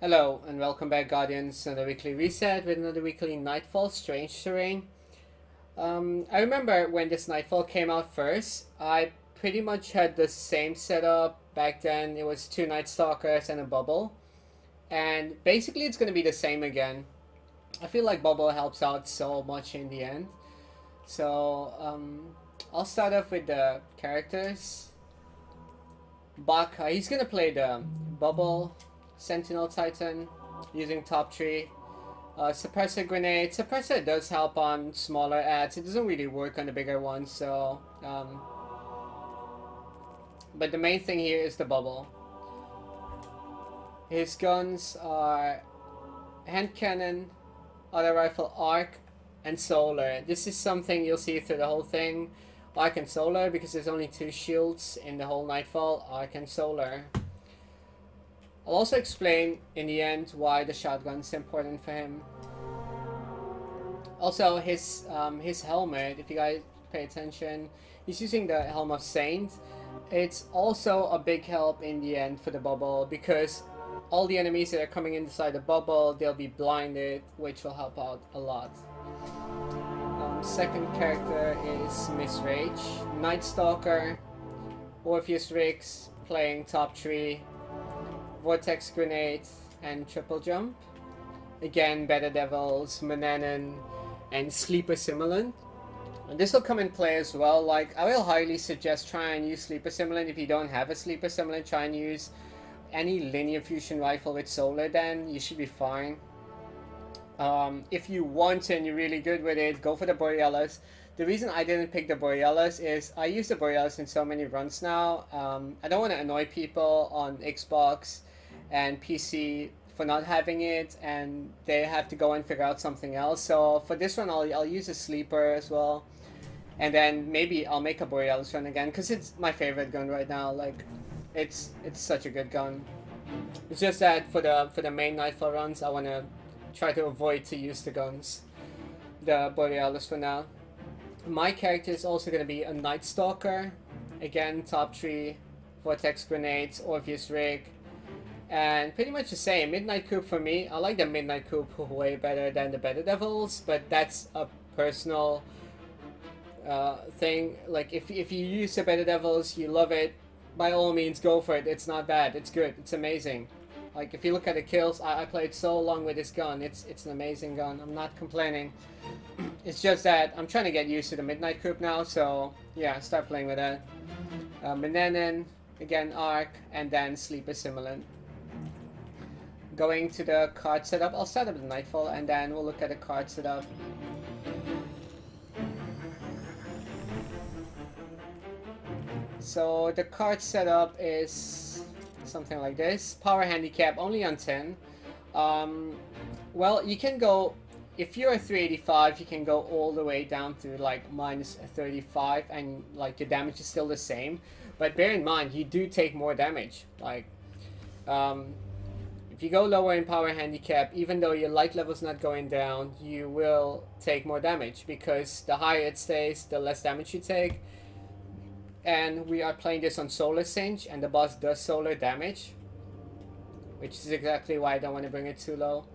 Hello and welcome back, Guardians. Another weekly reset with another weekly Nightfall Strange Terrain. I remember when this Nightfall came out first, I pretty much had the same setup. Back then it was 2 Night Stalkers and a bubble. And basically it's going to be the same again. I feel like bubble helps out so much in the end. So I'll start off with the characters. Bach, he's going to play the bubble Sentinel Titan using top 3. Suppressor grenade. Suppressor does help on smaller ads. It doesn't really work on the bigger ones, so but the main thing here is the bubble. His guns are hand cannon, auto rifle, arc, and solar. This is something you'll see through the whole thing. Arc and solar, because there's only 2 shields in the whole Nightfall. Arc and solar. I'll also explain in the end why the shotgun's important for him. Also, his helmet, if you guys pay attention, he's using the Helm of Saint. It's also a big help in the end for the bubble, because all the enemies that are coming inside the bubble, they'll be blinded, which will help out a lot. Second character is Miss Rage. Night Stalker, Orpheus Riggs playing top 3. Vortex Grenade and Triple Jump. Again, Better Devils, Mananan, and Sleeper Simulant. And this will come in play as well. Like, I will highly suggest try and use Sleeper Simulant. If you don't have a Sleeper Simulant, try and use any linear fusion rifle with solar, then you should be fine. If you want and you're really good with it, go for the Borealis. The reason I didn't pick the Borealis is I use the Borealis in so many runs now. I don't want to annoy people on Xbox and PC for not having it, and they have to go and figure out something else. So for this one, I'll use a sleeper as well, and then maybe I'll make a Borealis run again, because it's my favorite gun right now. Like, it's such a good gun. It's just that for the main Nightfall runs, I want to try to avoid to use the Borealis for now. My character is also going to be a Night Stalker. Again, top 3, Vortex Grenades, Orpheus Rig, and pretty much the same. Midnight Coup for me. I like the Midnight Coup way better than the Better Devils, but that's a personal thing. Like, if you use the Better Devils, you love it, by all means go for it. It's not bad. It's good. It's amazing. Like, if you look at the kills, I played so long with this gun. It's an amazing gun. I'm not complaining. It's just that I'm trying to get used to the Midnight Coup now, so yeah, start playing with that. Mananan, again Arc, and then Sleeper Simulant. Going to the card setup, I'll start up the Nightfall and then we'll look at the card setup. So the card setup is something like this. Power handicap only on 10. Well, you can go, if you're a 385, you can go all the way down to like minus 35, and like your damage is still the same. But bear in mind, you do take more damage. Like, if you go lower in power handicap, even though your light level's not going down, you will take more damage, because the higher it stays, the less damage you take. And we are playing this on Solar Singe, and the boss does solar damage, which is exactly why I don't want to bring it too low.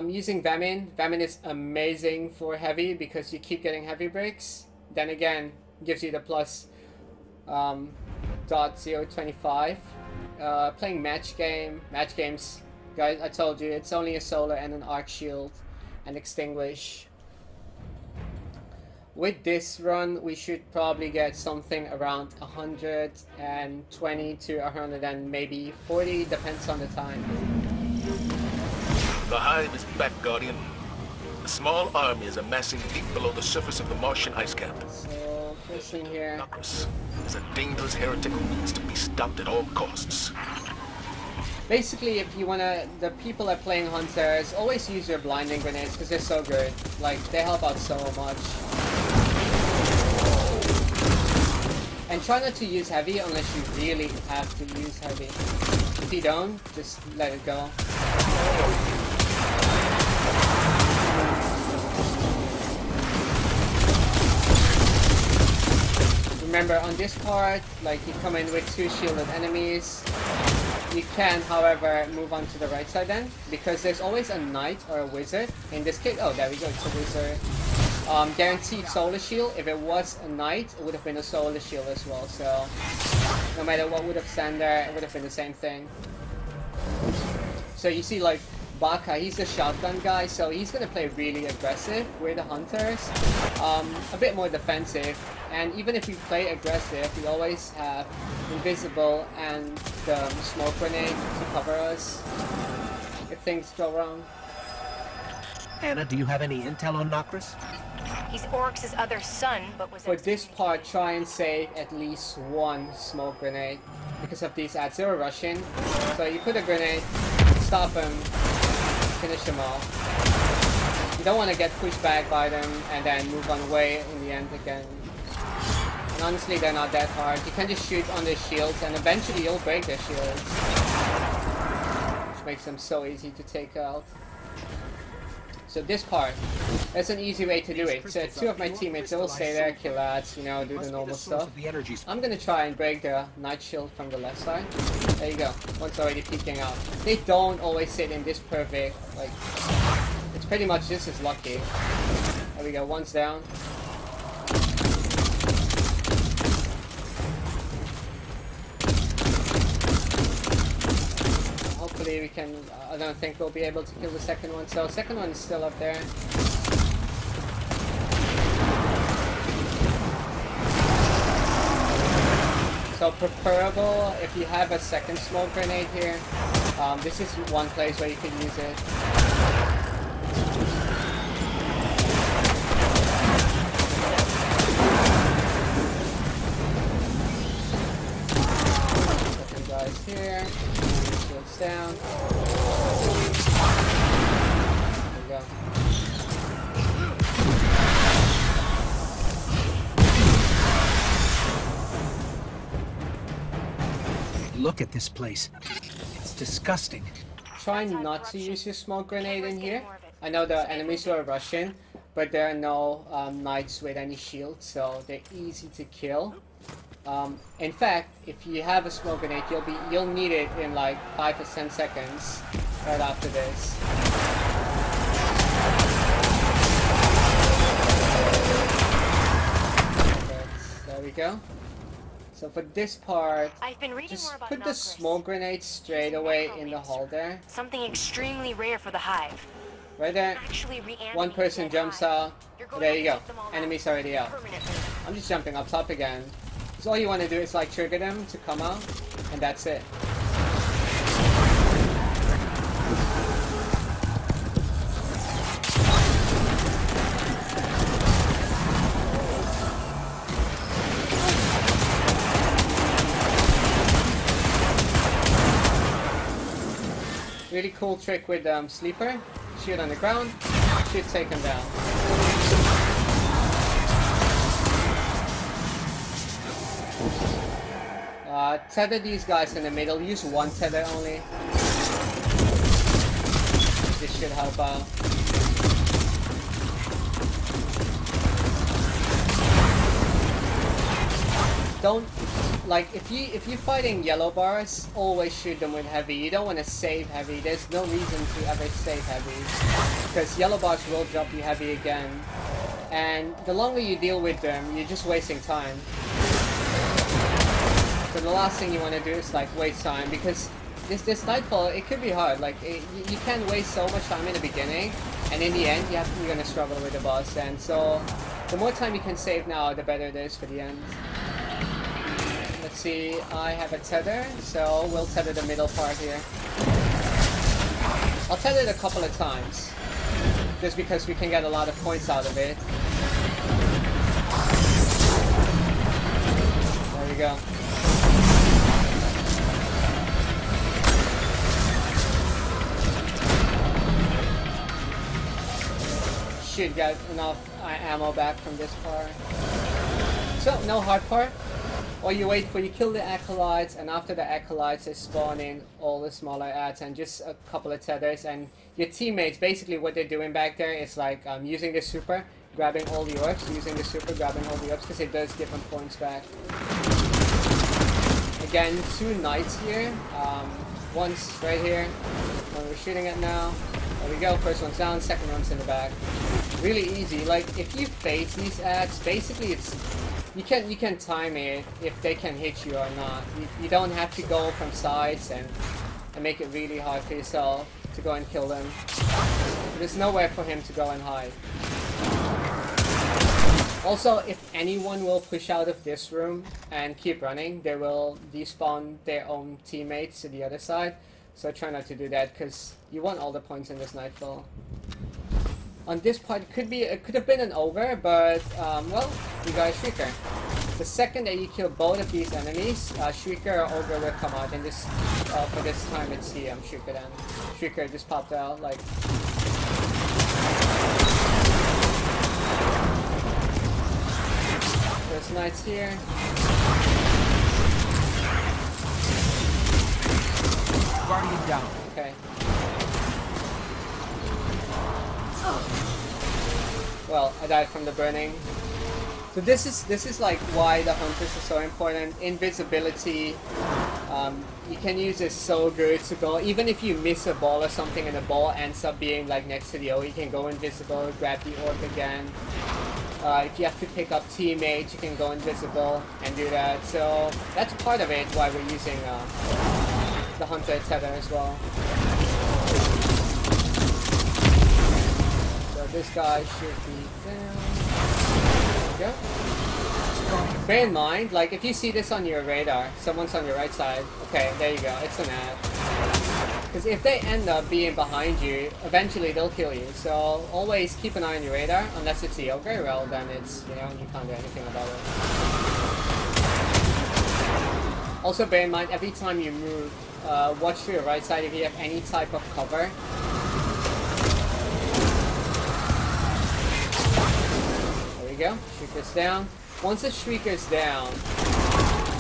Using Vamin. Vamin is amazing for heavy, because you keep getting heavy breaks. Then again, gives you the plus .025. Playing match games, guys, I told you, it's only a solar and an arc shield and extinguish. With this run, we should probably get something around 120 to 100 and maybe 40, depends on the time. The hive is back, Guardian. A small army is amassing deep below the surface of the Martian ice cap. So, first thing here. Nocris is a dangerous heretic who needs to be stopped at all costs. Basically, if you wanna, the people are playing Hunters, always use your blinding grenades, because they're so good. Like, they help out so much. And try not to use heavy unless you really have to use heavy. If you don't, just let it go. Remember, on this part, like, you come in with 2 shielded enemies. You can, however, move on to the right side then, because there's always a knight or a wizard. In this case, oh, there we go, it's a wizard. Guaranteed solar shield. If it was a knight, it would have been a solar shield as well, so no matter what would have stand there, it would have been the same thing. So you see, like, Baka, he's the shotgun guy, so he's gonna play really aggressive. We're the hunters, a bit more defensive, and even if we play aggressive, we always have invisible and the smoke grenade to cover us if things go wrong. Anna, do you have any intel on Nokris? He's Oryx's other son, but was... For this part, try and save at least one smoke grenade because of these ads. They were rushing, so you put a grenade, stop him, finish him off. You don't want to get pushed back by them and then move on away in the end again. And honestly, they're not that hard. You can just shoot on their shields and eventually you'll break their shields. Which makes them so easy to take out. So this part, that's an easy way to do it. So two of my teammates, they will stay there, kill ads, you know, do the normal stuff. I'm gonna try and break the night shield from the left side. There you go. One's already peeking out. They don't always sit in this perfect, like, it's pretty much just as lucky. There we go, one's down. Hopefully we can, I don't think we'll be able to kill the second one, so second one is still up there. So preferable if you have a second smoke grenade here. This is one place where you can use it. Second guy's here. Shields down. There we go. Look at this place. It's disgusting. Try not to use your smoke grenade in here. I know the enemies are Russian, but there are no knights with any shields, so they're easy to kill. In fact, if you have a smoke grenade, you'll need it in like 5 or 10 seconds right after this. But there we go. So for this part, just put the smoke grenade straight away in the hole there. Something extremely rare for the hive. Right there. One person jumps out. There you go. Enemy's already out. I'm just jumping up top again. So all you want to do is like trigger them to come out, and that's it. Really cool trick with Sleeper. Shoot on the ground, should take him down. Tether these guys in the middle. Use one tether only. This should help out. Don't like if you're fighting yellow bars, always shoot them with heavy. You don't want to save heavy. There's no reason to ever save heavy because yellow bars will drop you heavy again, and the longer you deal with them, you're just wasting time. So the last thing you want to do is like waste time because this Nightfall, it could be hard. Like you can waste so much time in the beginning, and in the end, you're gonna struggle with the boss. And so the more time you can save now, the better it is for the end. Let's see, I have a tether, so we'll tether the middle part here. I'll tether it a couple of times, just because we can get a lot of points out of it. There we go. Should get enough ammo back from this part. So, no hard part. Or you wait for you kill the acolytes, and after the acolytes they spawn in all the smaller ads and just a couple of tethers, and your teammates, basically what they're doing back there is like using the super, grabbing all the orbs, using the super, grabbing all the orbs, because it does give them points back. Again, 2 knights here. once right here. When we're shooting it now. There we go. First one's down. Second one's in the back. Really easy. Like if you face these ads, basically it's you can time it if they can hit you or not. You don't have to go from sides and make it really hard for yourself to go and kill them. There's nowhere for him to go and hide. Also, if anyone will push out of this room and keep running, they will despawn their own teammates to the other side. So try not to do that, because you want all the points in this Nightfall. On this part, it could have been an over, but well, you got a Shrieker. The second that you kill both of these enemies, Shrieker or Ogre will come out. And this, for this time, it's the Shrieker then. Shrieker just popped out like. There's knights here. Guardian down. Okay. Well, I died from the burning. So this is like why the hunters are so important. Invisibility. You can use it so good to go. Even if you miss a ball or something and the ball ends up being like next to the O, you can go invisible, grab the orb again. If you have to pick up teammates, you can go invisible and do that. So that's part of it why we're using the hunter tether as well. So this guy should be down. There we go. Bear in mind, like if you see this on your radar, someone's on your right side. Okay, there you go. It's an ad. Because if they end up being behind you, eventually they'll kill you. So always keep an eye on your radar, unless it's the ogre. Well, then it's, you know, you can't do anything about it. Also bear in mind, every time you move, watch to your right side if you have any type of cover. There we go. Shrieker's down. Once the Shrieker's down,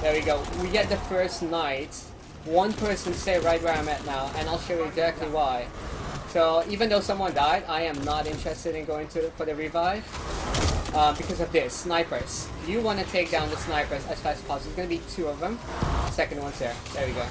there we go. We get the first knight. One person stay right where I'm at now, and I'll show you exactly why. So even though someone died, I am not interested in going for the revive because of this. Snipers. You want to take down the snipers as fast as possible. There's going to be 2 of them. Second one's there. There we go.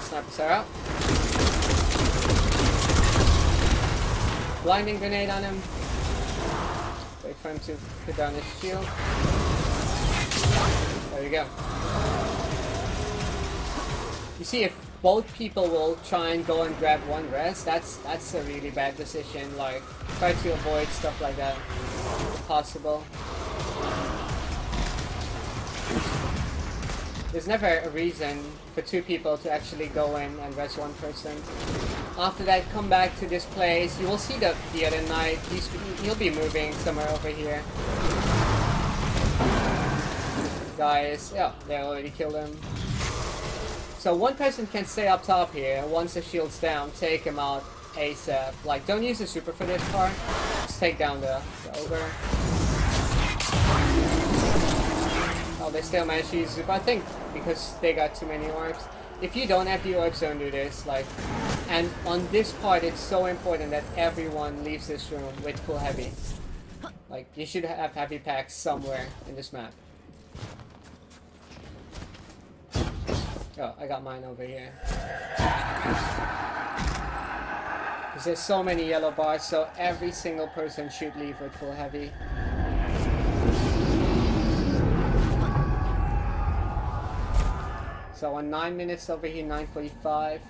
Snipers are out. Blinding grenade on him. Wait for him to put down his shield. There we go. You see, if both people will try and go and grab one res, that's a really bad decision. Like, try to avoid stuff like that if possible. There's never a reason for 2 people to actually go in and res one person. After that, come back to this place. You will see the other knight. He'll be moving somewhere over here. Guys, yeah, they already killed him. So one person can stay up top here. Once the shield's down, take him out ASAP. Like, don't use the super for this part. Just take down the ogre. Oh, they still managed to use super, I think, because they got too many orbs. If you don't have the orbs, don't do this. Like, and on this part, it's so important that everyone leaves this room with full heavy. Like, you should have heavy packs somewhere in this map. Oh, I got mine over here. Because there's so many yellow bars, so every single person should leave with full heavy. So on 9 minutes over here, 9:45.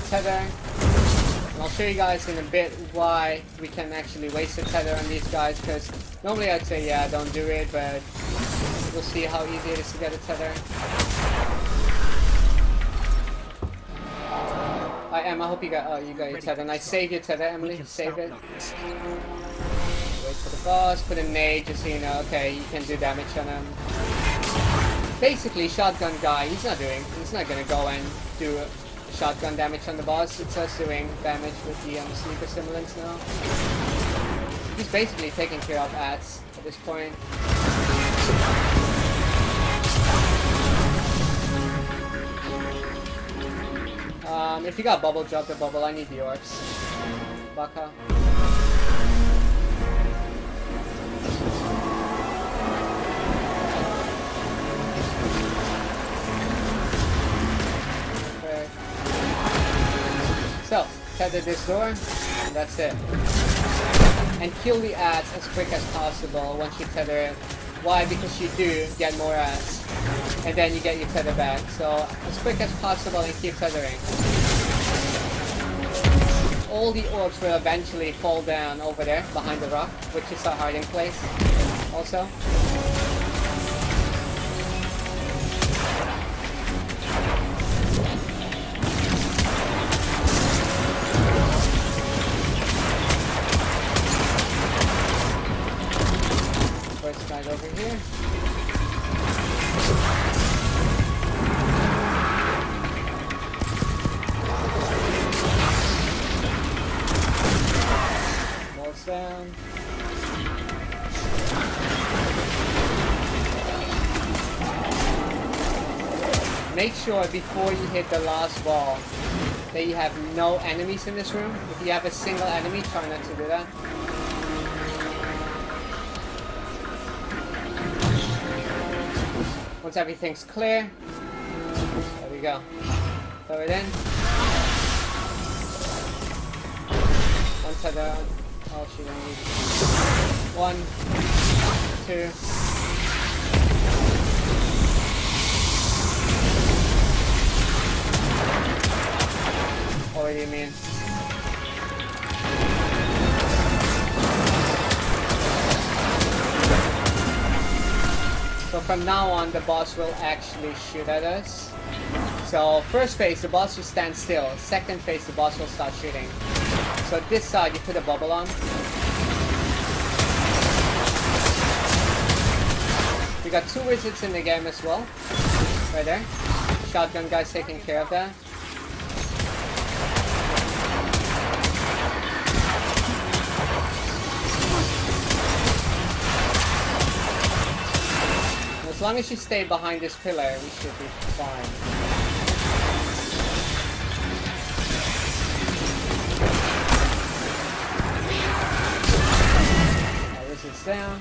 Tether. And I'll show you guys in a bit why we can actually waste a tether on these guys, because normally I'd say yeah, don't do it, but we'll see how easy it is to get a tether. I hope you got your tether. And I save your tether, Emily. Save it. Wait for the boss. Put a nade just so you know. Okay, you can do damage on him. Basically, shotgun guy. He's not gonna go and do shotgun damage on the boss. It's us doing damage with the sleeper simulants now. He's basically taking care of ads at this point. If you got bubble, drop the bubble. I need the orbs. Baka. Okay. So, tether this door, and that's it. And kill the ads as quick as possible once you tether it. Why? Because you do get more ads. And then you get your tether back. So, as quick as possible and keep tethering. All the orbs will eventually fall down over there, behind the rock, which is our hiding place, also. First guy over here. Down. Make sure before you hit the last ball that you have no enemies in this room. If you have a single enemy, try not to do that. Once everything's clear, there we go. Throw it in. One tether. Oh, she don't need it. 1, 2. What do you mean? So from now on, the boss will actually shoot at us. So first phase, the boss will stand still. Second phase, the boss will start shooting. So this side, you put a bubble on. We got 2 wizards in the game as well. Right there. Shotgun guy's taking care of that. As long as you stay behind this pillar, we should be fine. It's down.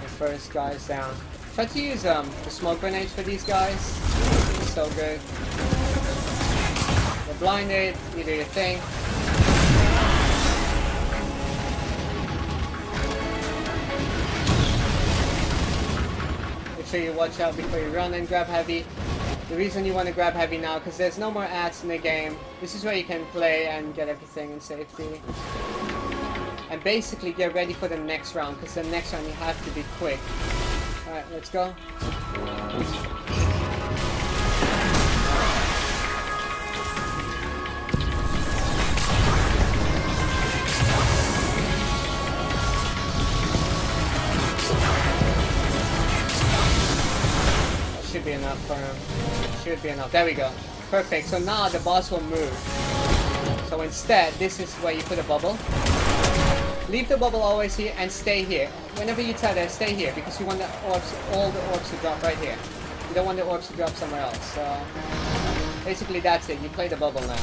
The first guy's down. Try to use the smoke grenades for these guys. It's so good. They're blinded, you do your thing. So you watch out before you run and grab heavy. The reason you want to grab heavy now, because there's no more ads in the game. This is where you can play and get everything in safety. And basically get ready for the next round, because the next round you have to be quick. Alright, let's go. Should be enough for him. Should be enough. There we go. Perfect. So now the boss will move. So instead, this is where you put a bubble. Leave the bubble always here and stay here. Whenever you tether, stay here because you want the orbs, all the orbs to drop right here. You don't want the orbs to drop somewhere else. So basically that's it. You play the bubble now.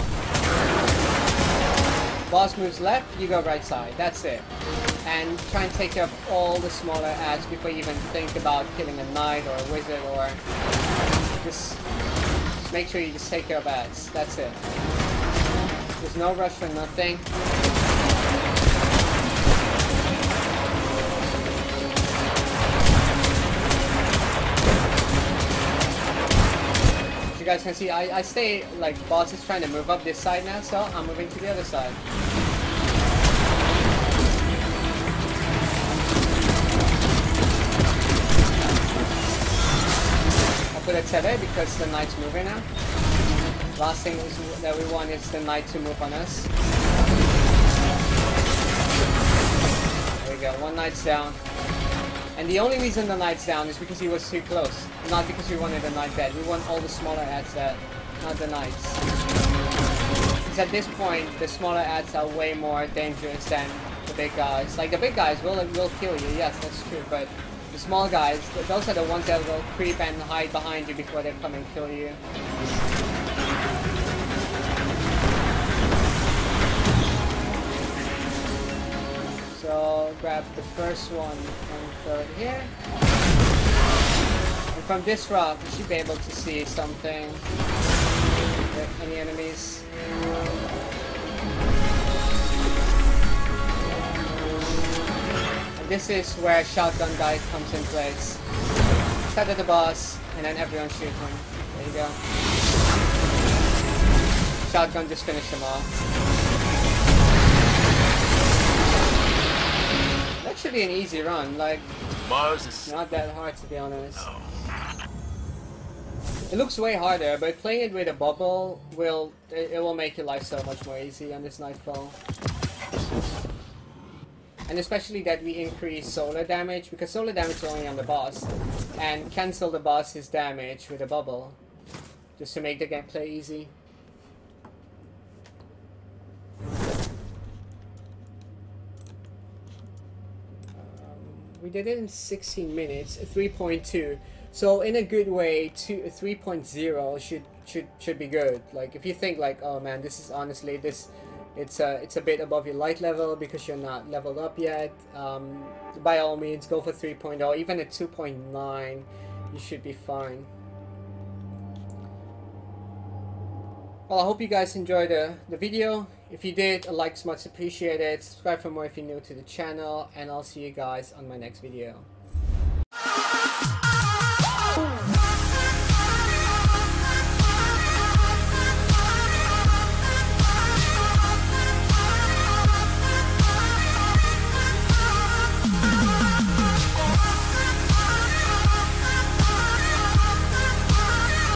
Boss moves left, you go right side. That's it. And try and take care of all the smaller ads before you even think about killing a knight or a wizard, or just make sure you just take care of ads. That's it. There's no rush for nothing. As you guys can see, I stay, like, boss is trying to move up this side now, so I'm moving to the other side. Put a tether because the knight's moving now. Last thing is that we want is the knight to move on us. There we go, one knight's down. And the only reason the knight's down is because he was too close. Not because we wanted the knight dead. We want all the smaller ads dead, not the knights. Because at this point, the smaller ads are way more dangerous than the big guys. Like, the big guys will kill you, yes, that's true, but the small guys, those are the ones that will creep and hide behind you before they come and kill you. So, grab the first one and throw it here. And from this rock, you should be able to see something. Any enemies? And this is where shotgun guy comes in place. Start at the boss, and then everyone shoot him. There you go. Shotgun just finished him off. That should be an easy run, like, Mars is not that hard to be honest. no. It looks way harder, but playing it with a bubble will make your life so much more easy on this Nightfall. And especially that we increase solar damage, because solar damage is only on the boss, and cancel the boss's damage with a bubble, just to make the gameplay easy. We did it in 16 minutes, 3.2. So in a good way, 3.0 should be good. Like, if you think like, oh man, this is honestly it's a bit above your light level because you're not leveled up yet. By all means, go for 3.0. Even at 2.9, you should be fine. Well, I hope you guys enjoyed the video. If you did, a like's much appreciated. Subscribe for more if you're new to the channel, and I'll see you guys on my next video.